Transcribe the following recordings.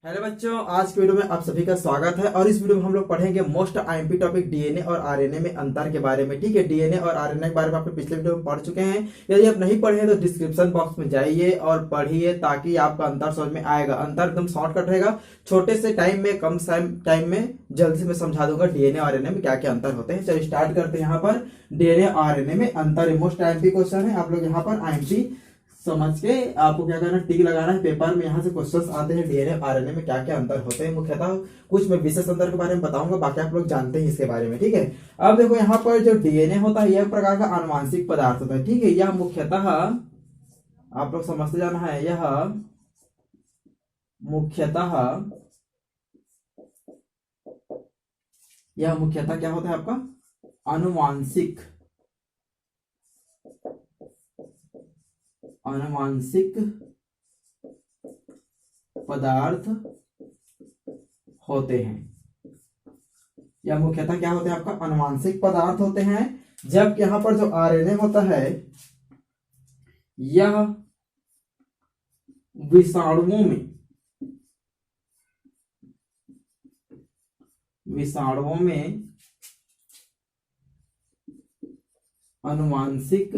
Hello बच्चों, आज की वीडियो में आप सभी का स्वागत है। और इस वीडियो में हम लोग पढ़ेंगे मोस्ट आईएमपी टॉपिक डीएनए और आरएनए में अंतर के बारे में। ठीक है, डीएनए और आरएनए के बारे में आपने पिछले वीडियो में पढ़ चुके हैं। यदि आप नहीं पढ़े हैं तो डिस्क्रिप्शन बॉक्स में जाइए और पढ़िए, ताकि आपका अंतर समझ में आएगा। अंतर एकदम शॉर्टकट रहेगा, छोटे से टाइम में, कम टाइम में जल्दी से मैं समझा दूंगा डीएनए और आरएनए में क्या क्या अंतर होते हैं। चलिए स्टार्ट करते हैं। यहाँ पर डीएनए और आरएनए में अंतर मोस्ट आईएमपी क्वेश्चन है। आप लोग यहाँ पर आईएमपी समझ के आपको क्या करना है, टिक लगाना है पेपर में। यहाँ से क्वेश्चंस आते हैं डीएनए आरएनए में क्या क्या अंतर होते हैं। मुख्यतः कुछ मैं विशेष अंतर के बारे में बताऊंगा, बाकी आप लोग जानते हैं इसके बारे में। ठीक है, अब देखो यहाँ पर जो डीएनए होता है, यह प्रकार का आनुवांशिक पदार्थ होता है। ठीक है, यह मुख्यतः आप लोग समझते जाना है, यह मुख्यतः क्या होता है आपका आनुवांशिक पदार्थ होते हैं। यह मुख्यतः क्या होते हैं आपका आनुवांशिक पदार्थ होते हैं। जबकि यहां पर जो आरएनए होता है, यह विषाणुओं में आनुवांशिक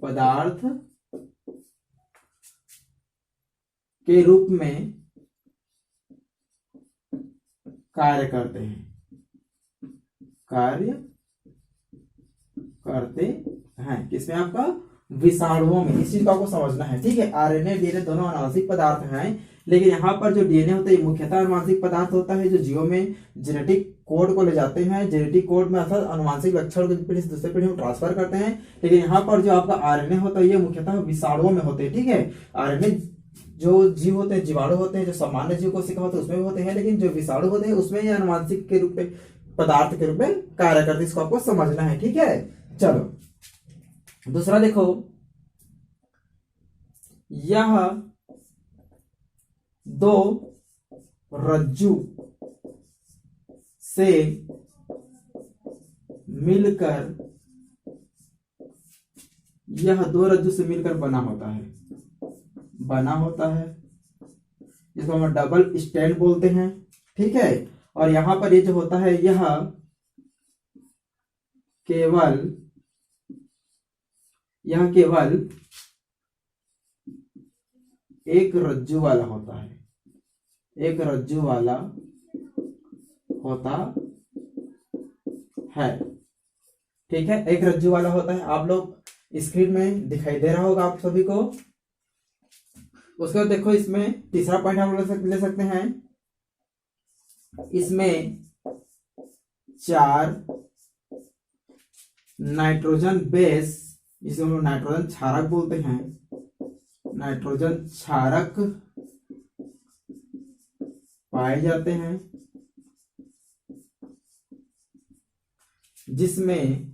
पदार्थ के रूप में कार्य करते हैं। किसमें आपका विषाणुओं में। इस चीज को आपको समझना है। ठीक है, आरएनए डीएनए दोनों आनुवांशिक पदार्थ हैं, लेकिन यहाँ पर जो डीएनए होता है ये मुख्यतः आनुवांशिक पदार्थ होता है, जो जीवों में जेनेटिक कोड को ले जाते हैं। जेनेटिक कोड में अर्थात आनुवांशिक लक्षण को पीढ़ी से दूसरे पीढ़ी में ट्रांसफर करते हैं। लेकिन यहाँ पर जो आपका आरएनए होता है ये मुख्यतः विषाणुओं में होते हैं। ठीक है, आरएनए जो जीव होते हैं, जीवाणु होते हैं, जो सामान्य जीव को सिखा होता है उसमें भी होते हैं, लेकिन जो विषाणु होते हैं उसमें ये आनुवांशिक के रूप में पदार्थ के रूप में कार्य करते हैं। इसको आपको समझना है। ठीक है, चलो दूसरा देखो, यह दो रज्जु से मिलकर बना होता है जिसको हम डबल स्टैंड बोलते हैं। ठीक है, और यहां पर ये जो होता है यह केवल एक रज्जु वाला होता है। ठीक है, एक रज्जु वाला होता है। आप लोग स्क्रीन में दिखाई दे रहा होगा आप सभी को। उसके बाद देखो, इसमें तीसरा पॉइंट हम लोग ले सकते हैं। इसमें 4 नाइट्रोजन बेस, जिसे हम लोग नाइट्रोजन क्षारक बोलते हैं, नाइट्रोजन क्षारक पाए जाते हैं, जिसमें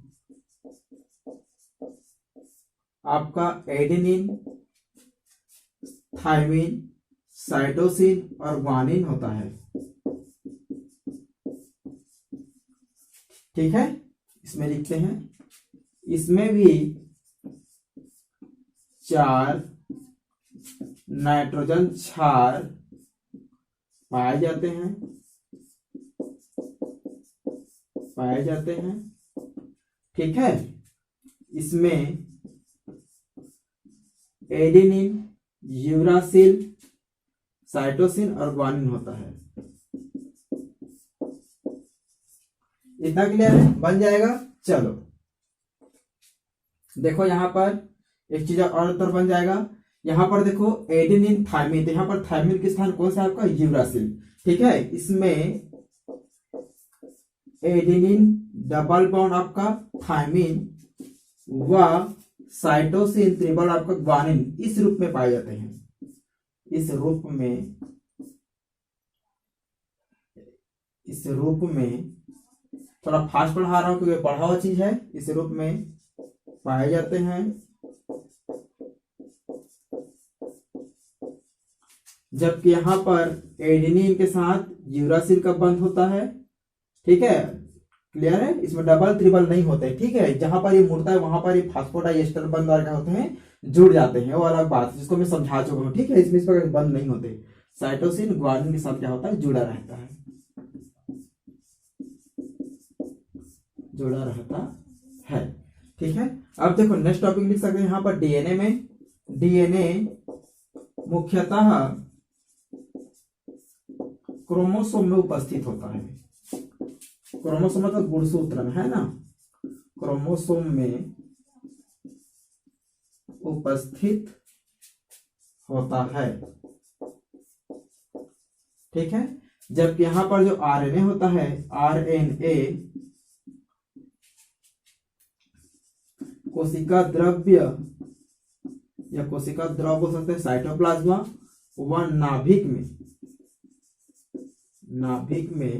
आपका एडेनिन, थायमिन, साइटोसिन और ग्वानिन होता है। ठीक है, इसमें लिखते हैं, इसमें भी 4 नाइट्रोजन क्षार पाए जाते हैं। ठीक है, इसमें एडेनिन, यूरासिल, साइटोसिन और ग्वानिन होता है। इतना क्लियर है? बन जाएगा। चलो देखो, यहां पर एक चीज और उत्तर बन जाएगा। यहां पर देखो एडेनिन, थायमिन, तो यहां पर थायमिन के स्थान कौन सा है आपका यूरासिल। ठीक है, इसमें एडेनिन डबल बॉन्ड आपका थायमिन व साइटोसिन ट्रिपल आपका ग्वानिन इस रूप में पाए जाते हैं। इस रूप में थोड़ा फास्ट पढ़ा रहा हूं क्योंकि पढ़ा हुआ चीज है। इस रूप में पाए जाते हैं, जबकि यहां पर एडेनिन के साथ यूरासिल का बंध होता है। ठीक है, क्लियर है, इसमें डबल ट्रिपल नहीं होते, ठीक है। जहां पर ये मुड़ता है वहां पर ये फास्फोडाइएस्टर बंद द्वारा क्या होते हैं, जुड़ जाते हैं, वो अलग बात है जिसको मैं समझा चुका हूँ, ठीक है। इसमें इस पर बंद नहीं होते, साइटोसिन ग्वानिन के साथ क्या होता है, जुड़ा रहता है, जुड़ा रहता है, ठीक है। अब देखो नेक्स्ट टॉपिक लिख सकते हैं यहाँ पर डीएनए में, डीएनए मुख्यतः क्रोमोसोम में उपस्थित होता है, क्रोमोसोम मतलब गुणसूत्र में, है ना, क्रोमोसोम में उपस्थित होता है, ठीक है। जबकि यहां पर जो आरएनए होता है, आरएनए कोशिका द्रव्य या कोशिका द्रव बोल सकते हैं, साइटोप्लाज्मा व नाभिक में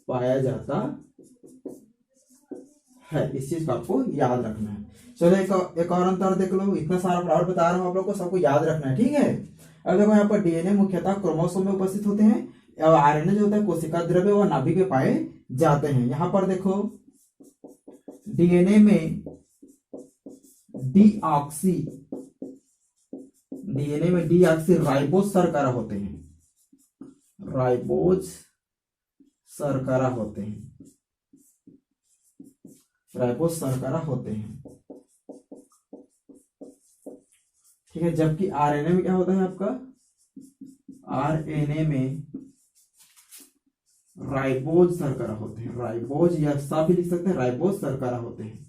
पाया जाता है। इस चीज को आपको याद रखना है। चलो एक और अंतर देख लो, इतना सारा पढ़ाई बता रहा हूं आप लोग को, सबको याद रखना है, ठीक है। अब देखो यहाँ पर डीएनए मुख्यतः क्रोमोसोम में उपस्थित होते हैं और आरएनए जो होता है कोशिका द्रव्य व नाभिक में पाए जाते हैं। यहाँ पर देखो डीएनए में डीऑक्सी राइबोज शर्करा होते हैं, राइबोज शर्करा होते हैं, राइबोज शर्करा होते हैं, ठीक है। जबकि आरएनए में क्या होता है आपका, आरएनए में राइबोज शर्करा होते हैं, राइबोज या सा भी लिख सकते हैं, राइबोज शर्करा होते हैं,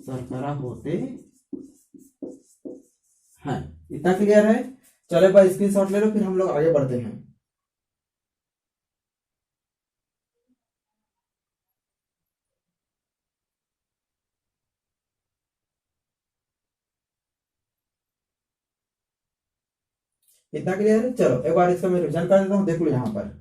शर्करा होते हैं। इतना क्लियर है। चलो भाई स्क्रीनशॉट ले लो, फिर हम लोग आगे बढ़ते हैं। इतना क्लियर है। चलो एक बार इसका मैं रिविजन कर देता हूँ, देख लो। यहाँ पर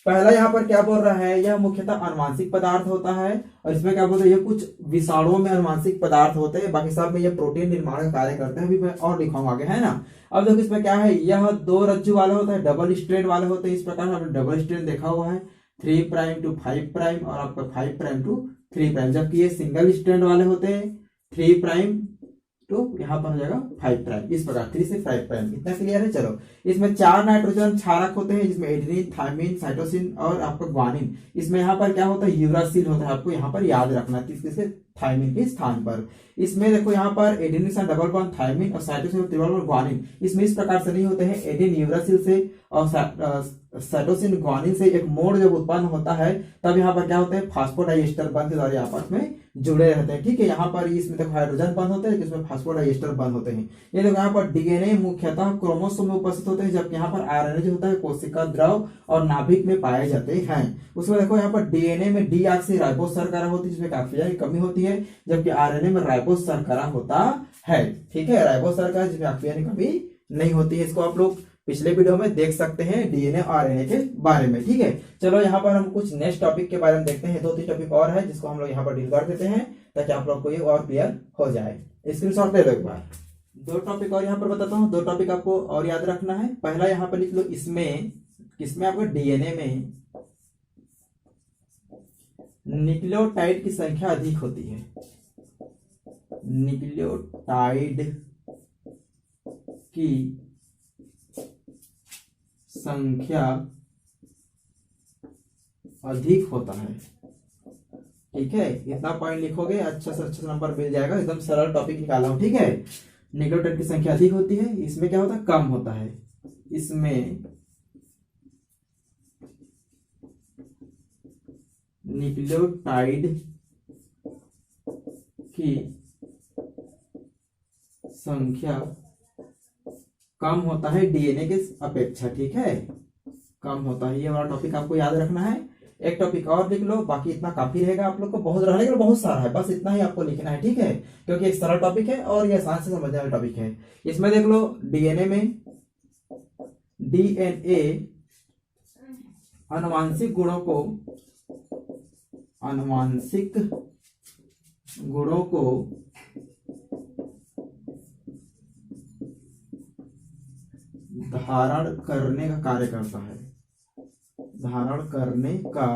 पहला यहाँ पर क्या बोल रहा है, यह मुख्यतः अनुवांशिक पदार्थ होता है, और इसमें क्या बोलते हैं, ये कुछ विषाणुओं में अनुवांशिक पदार्थ होते हैं, बाकी सब में ये प्रोटीन निर्माण का कार्य करते हैं। अभी मैं और लिखाऊंगा आगे, है ना। अब देखो इसमें क्या है, यह दो रज्जु वाला होता है, डबल स्ट्रैंड वाले होते हैं। इस प्रकार हमने डबल स्ट्रैंड देखा हुआ है, 3 प्राइम टू 5 प्राइम और आपका 5 प्राइम टू 3 प्राइम, जबकि ये सिंगल स्ट्रैंड वाले होते हैं, 3 प्राइम तो यहाँ पर हो जाएगा 5 प्राइम, इस प्रकार 3 से 5 प्राइम। इतना क्लियर है। चलो इसमें 4 नाइट्रोजन क्षारक होते हैं, जिसमें एडेनिन, थायमिन, साइटोसिन और आपका ग्वानिन। इसमें यहाँ पर क्या होता है, यूरासिल होता है, आपको यहाँ पर याद रखना है किसके, थायमिन के स्थान पर। इसमें देखो यहाँ पर एडेनिन से डबल बॉन्ड थायमिन और साइटोसिन ट्रिपल बॉन्ड ग्वानिन, इसमें इस प्रकार से नहीं होते हैं। एडेनिन यूरासिल से और साइटोसिन ग्वानिन से एक मोड़ जब उत्पन्न होता है, तब यहाँ पर क्या होता है, फास्फोडाइएस्टर बंध के द्वारा आपस में जुड़े रहते हैं, ठीक है। यहाँ पर इसमें देखो हाइड्रोजन बंद होते हैं, इसमें फास्फोडाइएस्टर बंद होते हैं। ये देखो यहाँ पर डीएनए मुख्यतः क्रोमोसोम में उपस्थित होते हैं, जबकि यहाँ पर आरएनए जो होता है कोशिका द्रव और नाभिक में पाए जाते हैं। उसमें देखो यहाँ पर डीएनए में डीऑक्सी राइबोज शर्करा होती है, जिसमें ऑक्सीजन की कमी होती है, जबकि आरएनए में राइबोज शर्करा होता है, ठीक है। राइबोज शर्करा जिसमें ऑक्सीजन की कमी नहीं होती है। इसको आप लोग पिछले वीडियो में देख सकते हैं डीएनए और आरएनए के बारे में, ठीक है। चलो यहाँ पर हम कुछ नेक्स्ट टॉपिक के बारे में देखते हैं। 2-3 टॉपिक और है जिसको हम लोग यहाँ पर डील कर देते हैं, ताकि आप लोग को ये और क्लियर हो जाए। स्क्रीनशॉट ले लो एक बार। 2 टॉपिक और यहाँ पर बताता हूँ, 2 टॉपिक आपको और याद रखना है। पहला यहाँ पर लिख लो, इसमें आपको डीएनए में न्यूक्लियोटाइड की संख्या अधिक होती है, न्यूक्लियोटाइड की संख्या अधिक होता है, ठीक है। इतना पॉइंट लिखोगे, अच्छा से अच्छा नंबर मिल जाएगा। एकदम सरल टॉपिक निकाला हूं, ठीक है। न्यूक्लियोटाइड की संख्या अधिक होती है, इसमें क्या होता है, कम होता है। इसमें न्यूक्लियोटाइड की संख्या कम होता है डीएनए के अपेक्षा, ठीक है, कम होता है। ये वाला टॉपिक आपको याद रखना है। एक टॉपिक और लिख लो, बाकी इतना काफी रहेगा आप लोग को। बहुत रहने के बहुत सारा है, बस इतना ही आपको लिखना है, ठीक है, क्योंकि एक सरल टॉपिक है और ये आसान से समझने वाला टॉपिक है। इसमें देख लो, डीएनए में डीएनए आनुवांशिक गुणों को धारण करने का कार्य करता है, धारण करने का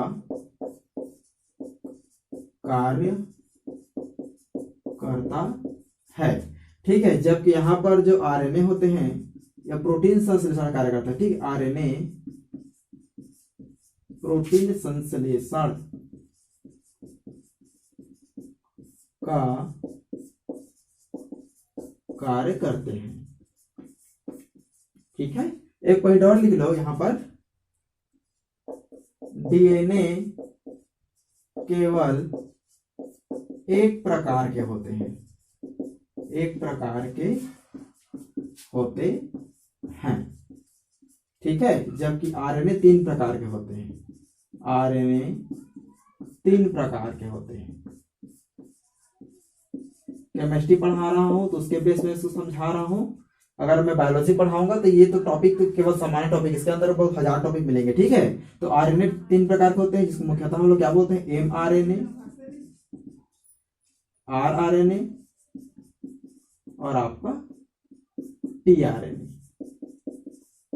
कार्य करता है। ठीक है, जबकि यहां पर जो आरएनए होते हैं या प्रोटीन संश्लेषण कार्य करता है। ठीक, आरएनए प्रोटीन संश्लेषण का कार्य करते हैं। ठीक है, एक पॉइंट और लिख लो यहां पर, डीएनए केवल एक प्रकार के होते हैं, एक प्रकार के होते हैं। ठीक है, जबकि आरएनए 3 प्रकार के होते हैं, आरएनए 3 प्रकार के होते हैं। केमिस्ट्री पढ़ा रहा हूं तो उसके बेस में इसको समझा रहा हूं। अगर मैं बायोलॉजी पढ़ाऊंगा तो ये तो टॉपिक तो केवल सामान्य टॉपिक, इसके अंदर बहुत 1000 टॉपिक मिलेंगे। ठीक है, तो आरएनए 3 प्रकार के होते हैं, जिसको मुख्यतः हम लोग क्या बोलते हैं, एमआरएनए, आरआरएनए और आपका टीआरएनए।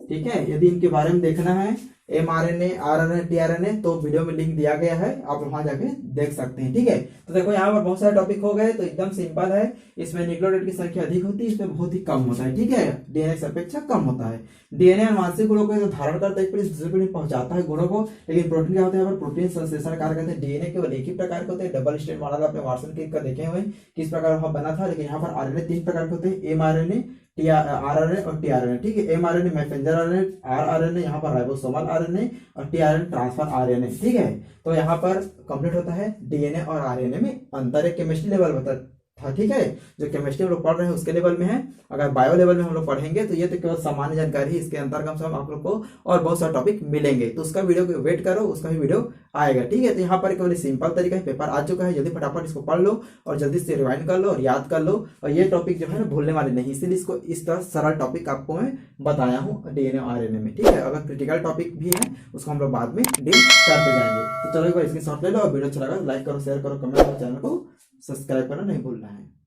ठीक है, यदि इनके बारे में देखना है एमआरएनए, आरआरएनए, टीआरएनए, तो वीडियो में लिंक दिया गया है, आप वहां जाके देख सकते हैं। ठीक है, तो देखो यहाँ पर बहुत सारे टॉपिक हो गए, तो एकदम सिंपल है। इसमें न्यूक्लियोटाइड की संख्या अधिक होती है, इसमें बहुत ही कम होता है। ठीक है, डीएनए से अपेक्षा कम होता है। डीएनए अनुवांशिक गुणों को धारण करता है, एक पीढ़ी से दूसरी पीढ़ी पहुंचाता है गुणों को, लेकिन प्रोटीन क्या होता है, यहाँ पर प्रोटीन संश्लेषण कार्य करते हैं। डीएनए केवल एक ही प्रकार के होते हैं, डबल स्ट्रैंड मॉडल आपने वाटसन का देखे हुए किस प्रकार वहां बना था, लेकिन यहाँ पर आरएनए 3 प्रकार के होते हैं, एमआरएनए, आरआरएनए और टीआरएनए। ठीक है, एमआरएनए मैसेंजर आरएनए, आरआरएनए यहाँ पर राइबोसोमल आरएनए और टीआरएनए ट्रांसफर आरएनए। ठीक है, तो यहाँ पर कंप्लीट होता है डीएनए और आरएनए में अंतर, एक केमिस्ट्री लेवल बता था। ठीक है, जो केमिस्ट्री हम लोग पढ़ रहे हैं उसके लेवल में है। अगर बायो लेवल में हम लोग पढ़ेंगे तो ये तो केवल सामान्य जानकारी, इसके अंतर कम से कम आप लोग को और बहुत सारे टॉपिक मिलेंगे, तो उसका वीडियो को वेट करो, उसका भी वीडियो आएगा। ठीक है, तो यहाँ पर केवल सिंपल तरीका है, पेपर आ चुका है, जल्दी फटाफट इसको पढ़ लो और जल्दी से रिवाइंड कर लो और याद कर लो। और ये टॉपिक जो है ना भूलने वाले नहीं, इसलिए इसको इस तरह सरल टॉपिक आपको मैं बताया हूँ डीएनए और आरएनए में। ठीक है, अगर क्रिटिकल टॉपिक भी है उसको हम लोग बाद में डील करते जाएंगे। तो चलो एक बार स्क्रीनशॉट ले लो और वीडियो अच्छा लगा लाइक करो, शेयर करो, कमेंट करो, चैनल को सब्सक्राइब करना नहीं भूलना है।